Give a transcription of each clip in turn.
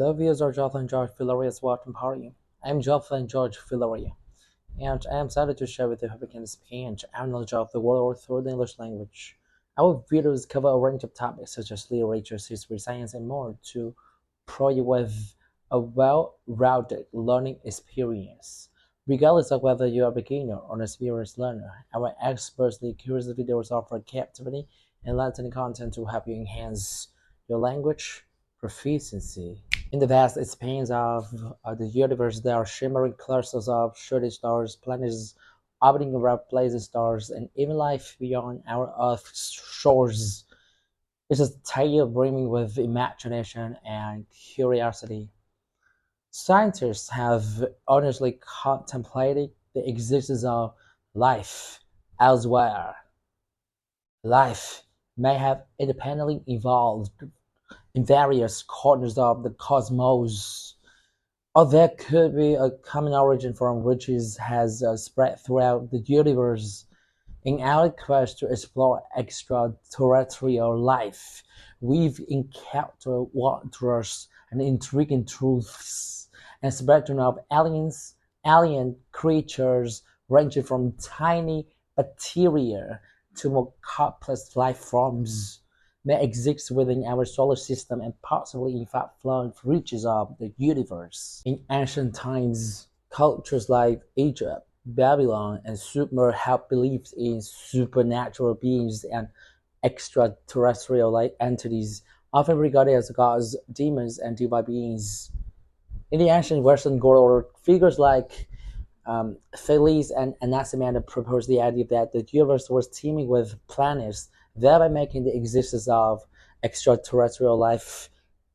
Hello, viewers of Jonathan George Villaria's Welcome Party. I'm Jonathan George Villaria, and I am excited to share with you how we can expand our knowledge of the world through the English language. Our videos cover a range of topics such as literature, history, science, and more to provide you with a well-rounded learning experience. Regardless of whether you are a beginner or an experienced learner, our expertly curated videos offer captivating and enlightening content to help you enhance your language proficiency. In the vast expanse of the universe, there are shimmering clusters of shooting stars, planets orbiting around blazing stars, and even life beyond our Earth's shores. It's a tale brimming with imagination and curiosity. Scientists have honestly contemplated the existence of life elsewhere. Life may have independently evolved in various corners of the cosmos, or there could be a common origin from which has spread throughout the universe. In our quest to explore extraterrestrial life, we've encountered wondrous and intriguing truths and spectrum of alien creatures ranging from tiny bacteria to more complex life forms may exist within our solar system and possibly in far flung reaches of the universe. In ancient times, cultures like Egypt, Babylon, and Sumer held beliefs in supernatural beings and extraterrestrial like entities, often regarded as gods, demons, and divine beings. In the ancient Western world, figures like Thales and Anaximander proposed the idea that the universe was teeming with planets, thereby making the existence of extraterrestrial life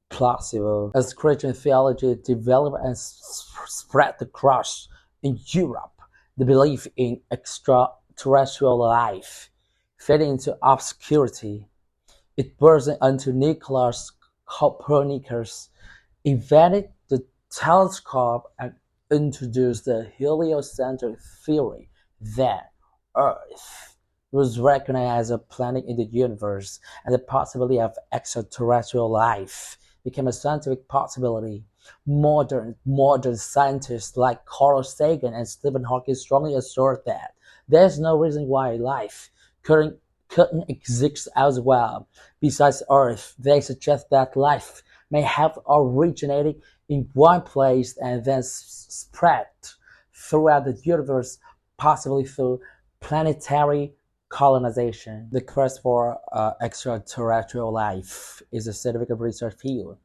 plausible. As Christian theology developed and spread across in Europe, the belief in extraterrestrial life faded into obscurity. It burst until Nicholas Copernicus invented the telescope and introduced the heliocentric theory that Earth was recognized as a planet in the universe, and the possibility of extraterrestrial life became a scientific possibility. Modern scientists like Carl Sagan and Stephen Hawking strongly assert that there's no reason why life couldn't exist elsewhere besides Earth. They suggest that life may have originated in one place and then spread throughout the universe, possibly through planetary colonization. The quest for extraterrestrial life is a significant research field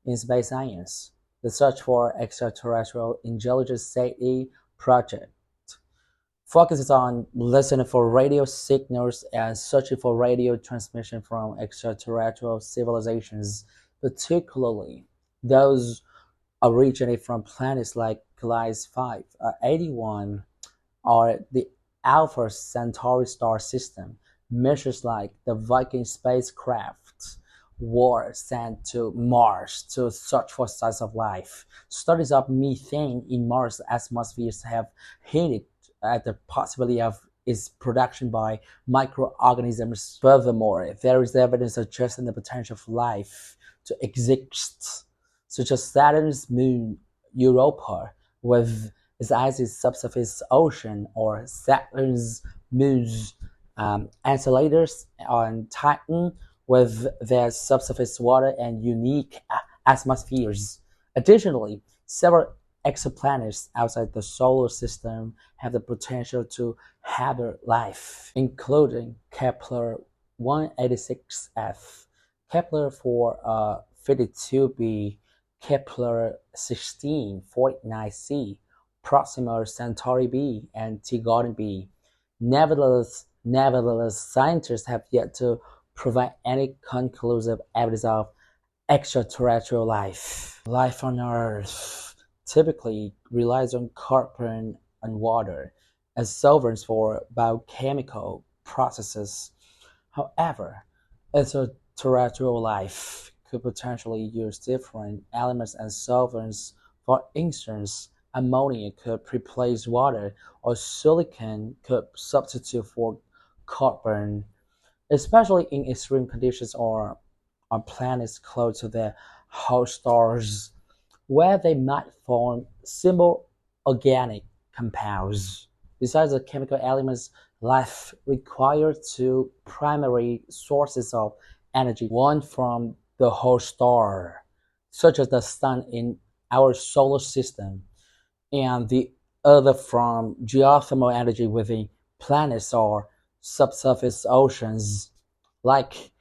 in space science. The search for extraterrestrial intelligence SETI project focuses on listening for radio signals and searching for radio transmission from extraterrestrial civilizations, particularly those originate from planets like Gliese 5, 81, or the Alpha Centauri star system. Missions like the Viking spacecraft were sent to Mars to search for signs of life. Studies of methane in Mars atmospheres have hinted at the possibility of its production by microorganisms. Furthermore, there is evidence suggesting the potential for life to exist, such as Saturn's moon Europa with its icy subsurface ocean, or Saturn's moons Enceladus on Titan with their subsurface water and unique atmospheres. Additionally, several exoplanets outside the solar system have the potential to harbor life, including Kepler 186f, Kepler 452b, Kepler 1649c, Proxima Centauri b, and Tigon b. Nevertheless, scientists have yet to provide any conclusive evidence of extraterrestrial life. Life on Earth typically relies on carbon and water as solvents for biochemical processes. However, extraterrestrial life could potentially use different elements as solvents. For instance, ammonia could replace water, or silicon could substitute for carbon, especially in extreme conditions or on planets close to their host stars. where they might form simple organic compounds. Besides the chemical elements, life requires two primary sources of energy, one from the host star, such as the sun in our solar system, and the other from geothermal energy within planets or subsurface oceans, like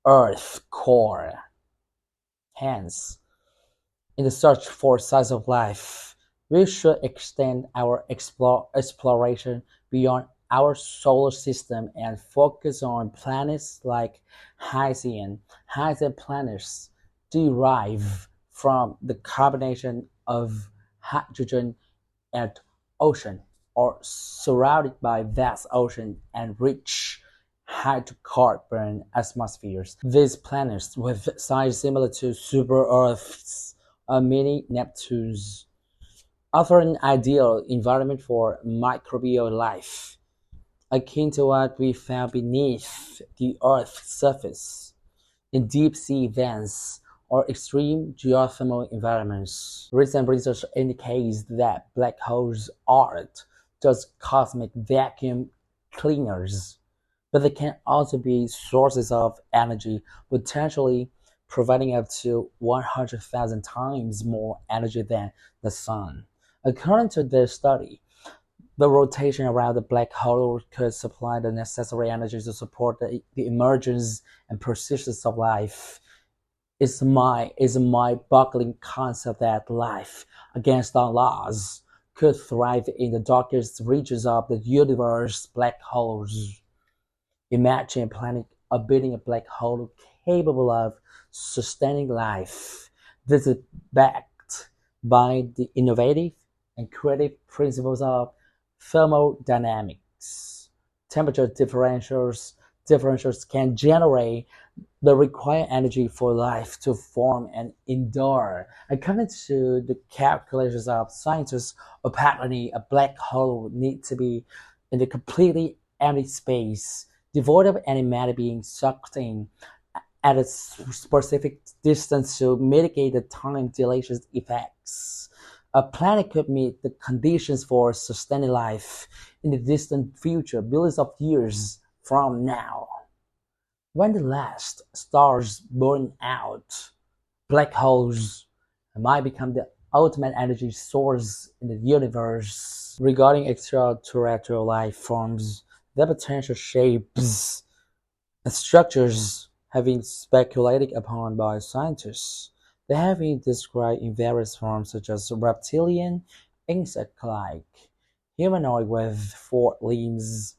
Earth core. Hence, in the search for signs of life, we should extend our exploration beyond our solar system and focus on planets like Hycean. Hycean planets derive from the combination of hydrogen and ocean, or surrounded by vast ocean and rich hydrocarbon atmospheres. These planets, with size similar to super-Earths, are mini Neptunes, offer an ideal environment for microbial life, akin to what we found beneath the Earth's surface in deep sea vents or extreme geothermal environments. Recent research indicates that black holes aren't just cosmic vacuum cleaners, but they can also be sources of energy, potentially providing up to 100,000 times more energy than the sun. According to this study, the rotation around the black hole could supply the necessary energy to support the emergence and persistence of life. It's a mind-boggling concept that life, against all laws, could thrive in the darkest regions of the universe. Black holes. Imagine a planet orbiting a black hole capable of sustaining life. This is backed by the innovative and creative principles of thermodynamics. Temperature differentials can generate the required energy for life to form and endure. According to the calculations of scientists, apparently a black hole needs to be in a completely empty space, devoid of any matter being sucked in at a specific distance to mitigate the time dilation effects. A planet could meet the conditions for sustaining life in the distant future, billions of years from now. When the last stars burn out, black holes might become the ultimate energy source in the universe. Regarding extraterrestrial life forms, their potential shapes and structures have been speculated upon by scientists. They have been described in various forms such as reptilian, insect-like, humanoid with four limbs,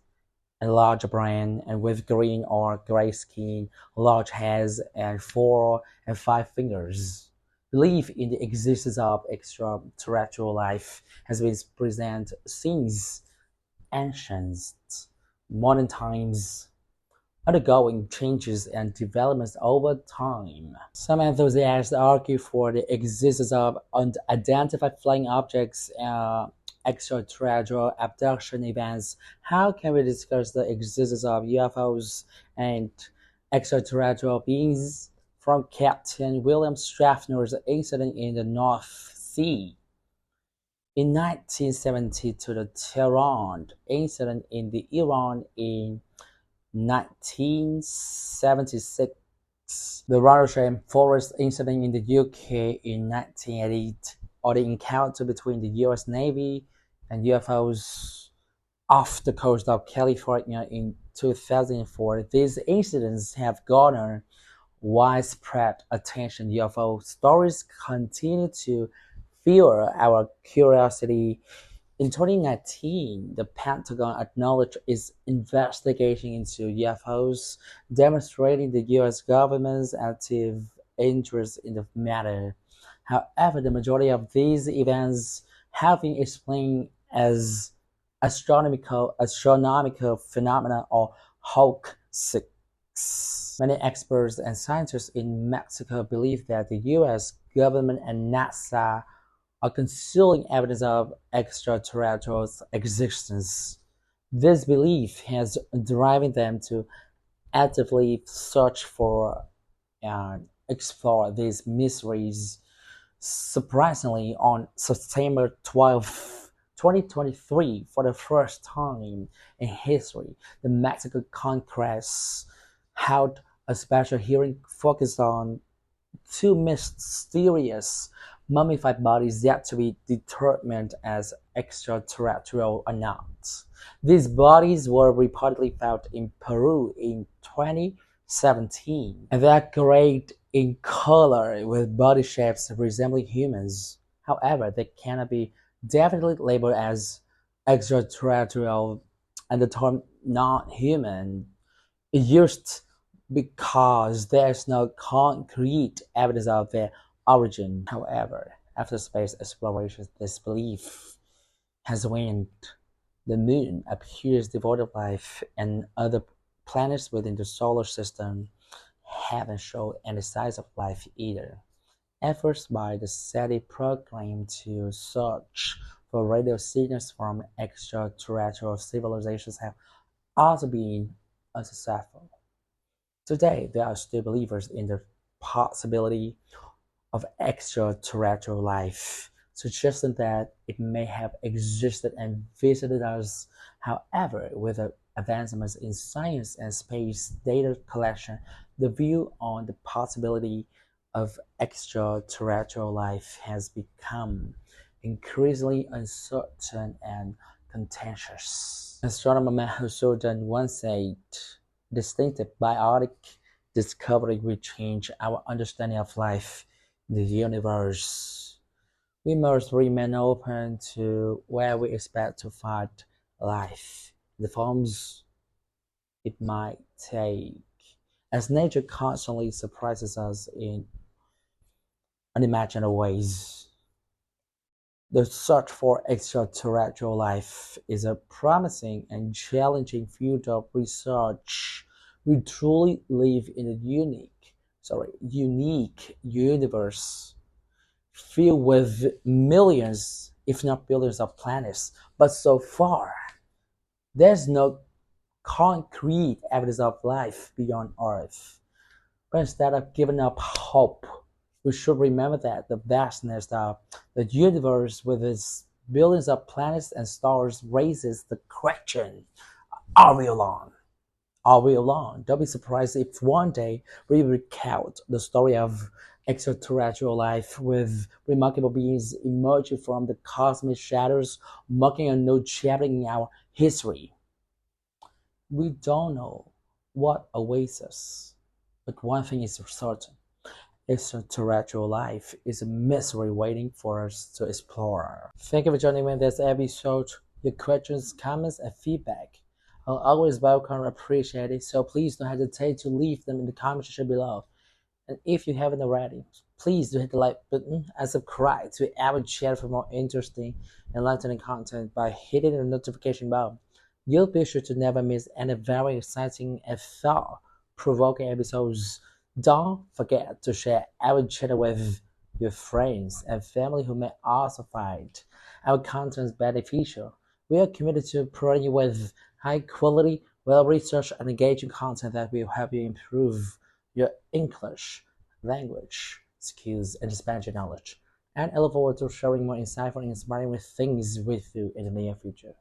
a large brain, and with green or gray skin, large heads, and 4 and 5 fingers. Belief in the existence of extraterrestrial life has been present since ancient modern times, undergoing changes and developments over time. Some enthusiasts argue for the existence of unidentified flying objects, extraterrestrial abduction events. How can we discuss the existence of UFOs and extraterrestrial beings from Captain William Shatner's incident in the North Sea in 1970 to the Tehran incident in the Iran in 1976, the Roddersham Forest incident in the UK in 1988, or the encounter between the US Navy and UFOs off the coast of California in 2004. These incidents have garnered widespread attention. UFO stories continue to fuel our curiosity. In 2019, the Pentagon acknowledged its investigation into UFOs, demonstrating the US government's active interest in the matter. However, the majority of these events have been explained as astronomical phenomena or hoaxes. Many experts and scientists in Mexico believe that the US government and NASA are concealing evidence of extraterrestrials' existence. This belief has driven them to actively search for and explore these mysteries. Surprisingly, on September 12, 2023, for the first time in history, the Mexican Congress held a special hearing focused on two mysterious mummified bodies yet to be determined as extraterrestrial or not. These bodies were reportedly found in Peru in 2017, and they are grayed in color with body shapes resembling humans. However, they cannot be definitely labeled as extraterrestrial, and the term non-human is used because there is no concrete evidence of their origin. However, after space exploration, this belief has waned. The Moon appears devoid of life, and other planets within the solar system haven't shown any signs of life either. Efforts by the SETI program to search for radio signals from extraterrestrial civilizations have also been unsuccessful. Today, there are still believers in the possibility of extraterrestrial life, suggesting that it may have existed and visited us. However, with the advancements in science and space data collection, the view on the possibility of extraterrestrial life has become increasingly uncertain and contentious. Astronomer Matthew Jordan once said, "Distinctive biotic discovery will change our understanding of life in the universe. We must remain open to where we expect to find life, the forms it might take, as nature constantly surprises us in unimaginable ways." The search for extraterrestrial life is a promising and challenging field of research. We truly live in a unique universe filled with millions, if not billions, of planets. But so far, there's no concrete evidence of life beyond Earth. But instead of giving up hope, we should remember that the vastness of the universe with its billions of planets and stars raises the question, are we alone? Are we alone? Don't be surprised if one day we recount the story of extraterrestrial life with remarkable beings emerging from the cosmic shadows, marking a new chapter in our history. We don't know what awaits us, but one thing is certain: extraterrestrial life is a mystery waiting for us to explore. Thank you for joining me in this episode. Your questions, comments, and feedback are always welcome and appreciated, so please don't hesitate to leave them in the comment section below. And if you haven't already, please do hit the like button and subscribe to our channel for more interesting and enlightening content by hitting the notification bell. You'll be sure to never miss any very exciting and thought-provoking episodes. Don't forget to share our channel with your friends and family who may also find our content beneficial. We are committed to providing you with high quality, well researched, and engaging content that will help you improve your English language skills and expand your knowledge. And I look forward to sharing more insightful and inspiring things with you in the near future.